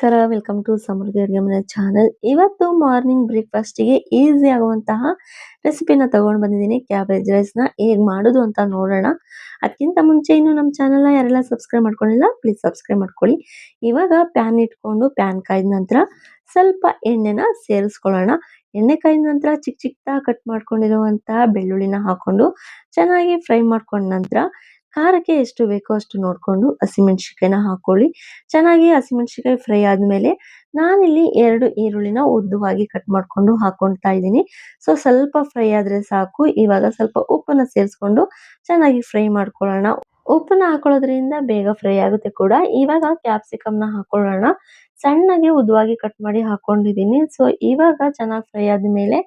ನಮಸ್ಕಾರ, welcome to ಸಮೃದ್ಧಿ ಅಡುಗೆ ಮನೆ ಚಾನಲ್. ಇವತ್ತು ಮಾರ್ನಿಂಗ್ ಬ್ರೇಕ್‌ಫಾಸ್ಟಿಗೆ ಈಸಿ ಆಗುವಂತಹ ರೆಸಿಪಿನ ತಗೊಂಡು ಬಂದಿದ್ದೀನಿ. ಕ್ಯಾಬೇಜ್ ರೈಸ್‌ನ ಹೇಗೆ ಮಾಡೋದು ಅಂತ ನೋಡೋಣ. ಅದಕ್ಕಿಂತ ಮುಂಚೆ ಇನ್ನು ನಮ್ಮ ಚಾನಲ್‌ನ ಯಾರೆಲ್ಲ ಸಬ್ಸ್ಕ್ರೈಬ್ ಮಾಡ್ಕೊಂಡಿಲ್ಲ ಪ್ಲೀಸ್ ಸಬ್ಸ್ಕ್ರೈಬ್ ಮಾಡ್ಕೊಳ್ಳಿ. ಇವಾಗ ಪ್ಯಾನ್ ಇಟ್ಕೊಂಡು ಪ್ಯಾನ್ ಕಾಯ್ದ ನಂತರ ಸ್ವಲ್ಪ ಎಣ್ಣೆನ ಸೇರಿಸ್ಕೊಳ್ಳೋಣ. ಎಣ್ಣೆ ಕಾಯ್ದ ನಂತರ ಚಿಕ್ಕ ಚಿಕ್ಕದಾಗಿ ಕಟ್ ಮಾಡ್ಕೊಂಡಿರುವಂತಹ ಬೆಳ್ಳುಳ್ಳಿನ ಹಾಕೊಂಡು ಚೆನ್ನಾಗಿ ಫ್ರೈ ಮಾಡ್ಕೊಂಡ ನಂತರ ಖಾರಕ್ಕೆ ಎಷ್ಟು ಬೇಕೋ ಅಷ್ಟು ನೋಡ್ಕೊಂಡು ಹಸಿಮೆಣಸಿನಕಾಯಿನ ಹಾಕೊಳ್ಳಿ. ಚೆನ್ನಾಗಿ ಹಸಿಮೆಣಸಿನಕಾಯಿ ಫ್ರೈ ಆದ್ಮೇಲೆ ನಾನಿಲ್ಲಿ 2 ಈರುಳ್ಳಿನ ಉದ್ದವಾಗಿ ಕಟ್ ಮಾಡ್ಕೊಂಡು ಹಾಕೊಳ್ತಾ ಇದ್ದೀನಿ. ಸ್ವಲ್ಪ ಫ್ರೈ ಆದ್ರೆ ಸಾಕು. ಇವಾಗ ಸ್ವಲ್ಪ ಉಪ್ಪನ್ನ ಸೇರಿಸ್ಕೊಂಡು ಚೆನ್ನಾಗಿ ಫ್ರೈ ಮಾಡ್ಕೊಳ್ಳೋಣ. ಉಪ್ಪನ್ನ ಹಾಕೊಳ್ಳೋದ್ರಿಂದ ಬೇಗ ಫ್ರೈ ಆಗುತ್ತೆ ಕೂಡ. ಇವಾಗ ಕ್ಯಾಪ್ಸಿಕಮ್‌ನ ಹಾಕೊಳ್ಳೋಣ. ಸಣ್ಣಗೆ ಉದ್ದವಾಗಿ ಕಟ್ ಮಾಡಿ ಹಾಕೊಂಡಿದ್ದೀನಿ. ಇವಾಗ ಚೆನ್ನಾಗಿ ಫ್ರೈ ಆದ್ಮೇಲೆ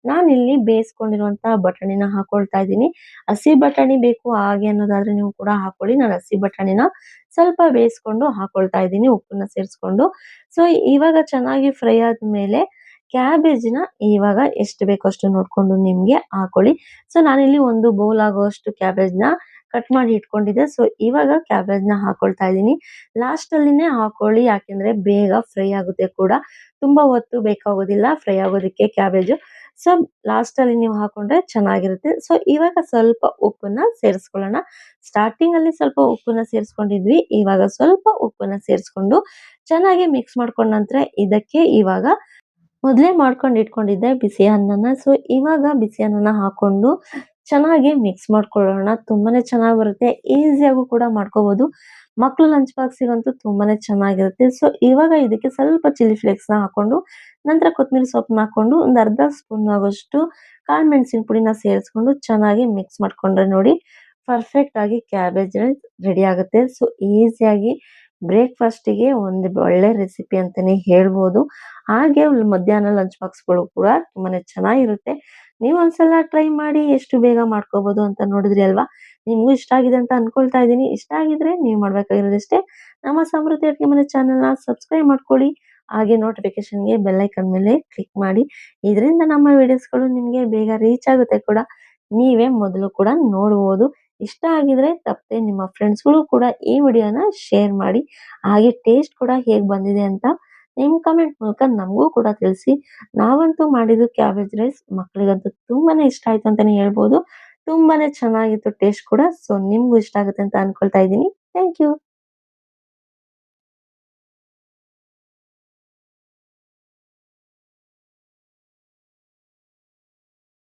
ನಾನಿಲ್ಲಿ ಬೇಯಿಸ್ಕೊಂಡಿರುವಂತಹ ಬಟಾಣಿನ ಹಾಕೊಳ್ತಾ ಇದ್ದೀನಿ. ಹಸಿ ಬಟಾಣಿ ಬೇಕು ಹಾಗೆ ಅನ್ನೋದಾದ್ರೆ ನೀವು ಕೂಡ ಹಾಕೊಳ್ಳಿ. ನಾನು ಹಸಿ ಬಟಾಣಿನ ಸ್ವಲ್ಪ ಬೇಯಿಸ್ಕೊಂಡು ಹಾಕೊಳ್ತಾ ಇದ್ದೀನಿ ಉಪ್ಪನ್ನ ಸೇರಿಸ್ಕೊಂಡು. ಇವಾಗ ಚೆನ್ನಾಗಿ ಫ್ರೈ ಆದ್ಮೇಲೆ ಕ್ಯಾಬೇಜ್‌ನ ಇವಾಗ ಎಷ್ಟು ಬೇಕೋ ಅಷ್ಟು ನೋಡ್ಕೊಂಡು ನಿಮ್ಗೆ ಹಾಕೊಳ್ಳಿ. ನಾನಿಲ್ಲಿ ಒಂದು ಬೌಲ್ ಆಗುವಷ್ಟು ಕ್ಯಾಬೇಜ್‌ನ ಕಟ್ ಮಾಡಿ ಇಟ್ಕೊಂಡಿದ್ದೆ. ಇವಾಗ ಕ್ಯಾಬೇಜ್‌ನ ಹಾಕೊಳ್ತಾ ಇದ್ದೀನಿ. ಲಾಸ್ಟ್ ಅಲ್ಲಿನೇ ಹಾಕೊಳ್ಳಿ, ಯಾಕೆಂದ್ರೆ ಬೇಗ ಫ್ರೈ ಆಗುತ್ತೆ ಕೂಡ. ತುಂಬಾ ಹೊತ್ತು ಬೇಕಾಗೋದಿಲ್ಲ ಫ್ರೈ ಆಗೋದಕ್ಕೆ ಕ್ಯಾಬೇಜು. ಲಾಸ್ಟ್ ಅಲ್ಲಿ ನೀವು ಹಾಕೊಂಡ್ರೆ ಚೆನ್ನಾಗಿರುತ್ತೆ. ಇವಾಗ ಸ್ವಲ್ಪ ಉಪ್ಪನ್ನ ಸೇರಿಸ್ಕೊಳ್ಳೋಣ. ಸ್ಟಾರ್ಟಿಂಗ್ ಅಲ್ಲಿ ಸ್ವಲ್ಪ ಉಪ್ಪನ್ನ ಸೇರಿಸ್ಕೊಂಡಿದ್ವಿ. ಇವಾಗ ಸ್ವಲ್ಪ ಉಪ್ಪನ್ನ ಸೇರಿಸ್ಕೊಂಡು ಚೆನ್ನಾಗಿ ಮಿಕ್ಸ್ ಮಾಡ್ಕೊಂಡ ನಂತರ ಇದಕ್ಕೆ ಇವಾಗ ಮೊದಲೇ ಮಾಡ್ಕೊಂಡು ಇಟ್ಕೊಂಡಿದ್ದೆ ಬಿಸಿ ಅನ್ನನ. ಇವಾಗ ಬಿಸಿ ಅನ್ನನ ಹಾಕೊಂಡು ಚೆನ್ನಾಗಿ ಮಿಕ್ಸ್ ಮಾಡ್ಕೊಳ್ಳೋಣ. ತುಂಬಾನೇ ಚೆನ್ನಾಗಿ ಬರುತ್ತೆ. ಈಸಿಯಾಗೂ ಕೂಡ ಮಾಡ್ಕೋಬಹುದು. ಮಕ್ಳು ಲಂಚ್ ಬಾಕ್ಸಿಗಂತೂ ತುಂಬಾನೇ ಚೆನ್ನಾಗಿರುತ್ತೆ. ಇವಾಗ ಇದಕ್ಕೆ ಸ್ವಲ್ಪ ಚಿಲ್ಲಿ ಫ್ಲೇಕ್ಸ್‌ನ ಹಾಕೊಂಡು ನಂತರ ಕೊತ್ತಂಬರಿ ಸೊಪ್ಪನ್ನ ಹಾಕೊಂಡು ಒಂದು ಅರ್ಧ ಸ್ಪೂನ್ ಆಗೋಷ್ಟು ಕಾಳು ಮೆಣಸಿನ ಪುಡಿನ ಸೇರಿಸ್ಕೊಂಡು ಚೆನ್ನಾಗಿ ಮಿಕ್ಸ್ ಮಾಡ್ಕೊಂಡ್ರೆ ನೋಡಿ ಪರ್ಫೆಕ್ಟ್ ಆಗಿ ಕ್ಯಾಬೇಜ್ ರೈಸ್ ರೆಡಿ ಆಗುತ್ತೆ. ಈಸಿಯಾಗಿ ಬ್ರೇಕ್‌ಫಾಸ್ಟಿಗೆ ಒಂದು ಒಳ್ಳೆ ರೆಸಿಪಿ ಅಂತಾನೆ ಹೇಳ್ಬೋದು. ಹಾಗೆ ಮಧ್ಯಾಹ್ನ ಲಂಚ್ ಬಾಕ್ಸ್‌ಗಳು ಕೂಡ ತುಂಬಾನೇ ಚೆನ್ನಾಗಿರುತ್ತೆ. ನೀವು ಒಂದ್ಸಲ ಟ್ರೈ ಮಾಡಿ ಎಷ್ಟು ಬೇಗ ಮಾಡ್ಕೋಬಹುದು ಅಂತ ನೋಡಿದ್ರಿ ಅಲ್ವಾ? ನಿಮ್ಗೂ ಇಷ್ಟ ಆಗಿದೆ ಅಂತ ಅನ್ಕೊಳ್ತಾ ಇದ್ದೀನಿ. ಇಷ್ಟ ಆಗಿದ್ರೆ ನೀವು ಮಾಡ್ಬೇಕಾಗಿರೋದಿಷ್ಟೇ, ನಮ್ಮ ಸಮೃದ್ಧಿ ಅಡುಗೆ ಮನೆ ಚಾನಲ್‌ನ ಸಬ್ಸ್ಕ್ರೈಬ್ ಮಾಡ್ಕೊಳ್ಳಿ. ಹಾಗೆ ನೋಟಿಫಿಕೇಶನ್‌ಗೆ ಬೆಲ್ ಐಕಾನ್ ಮೇಲೆ ಕ್ಲಿಕ್ ಮಾಡಿ. ಇದರಿಂದ ನಮ್ಮ ವಿಡಿಯೋಸ್‌ಗಳು ನಿಮಗೆ ಬೇಗ ರೀಚ್ ಆಗುತ್ತೆ ಕೂಡ. ನೀವೇ ಮೊದಲು ಕೂಡ ನೋಡ್ಬೋದು. ಇಷ್ಟ ಆಗಿದ್ರೆ ತಪ್ಪದೆ ನಿಮ್ಮ ಫ್ರೆಂಡ್ಸ್‌ಗಳು ಕೂಡ ಈ ವಿಡಿಯೋನ ಶೇರ್ ಮಾಡಿ. ಹಾಗೆ ಟೇಸ್ಟ್ ಕೂಡ ಹೇಗೆ ಬಂದಿದೆ ಅಂತ ನಿಮ್ಮ ಕಮೆಂಟ್ ಮೂಲಕ ನಮಗೂ ಕೂಡ ತಿಳಿಸಿ. ನಾವಂತೂ ಮಾಡಿದ್ದು ಕ್ಯಾಬೇಜ್ ರೈಸ್ ಮಕ್ಕಳಿಗಂತೂ ತುಂಬಾನೇ ಇಷ್ಟ ಆಯ್ತು ಅಂತಾನೆ ಹೇಳ್ಬೋದು. ತುಂಬಾನೇ ಚೆನ್ನಾಗಿತ್ತು ಟೇಸ್ಟ್ ಕೂಡ. ನಿಮ್ಗೂ ಇಷ್ಟ ಆಗುತ್ತೆ ಅಂತ ಅನ್ಕೊಳ್ತಾ ಇದ್ದೀನಿ. Thank you.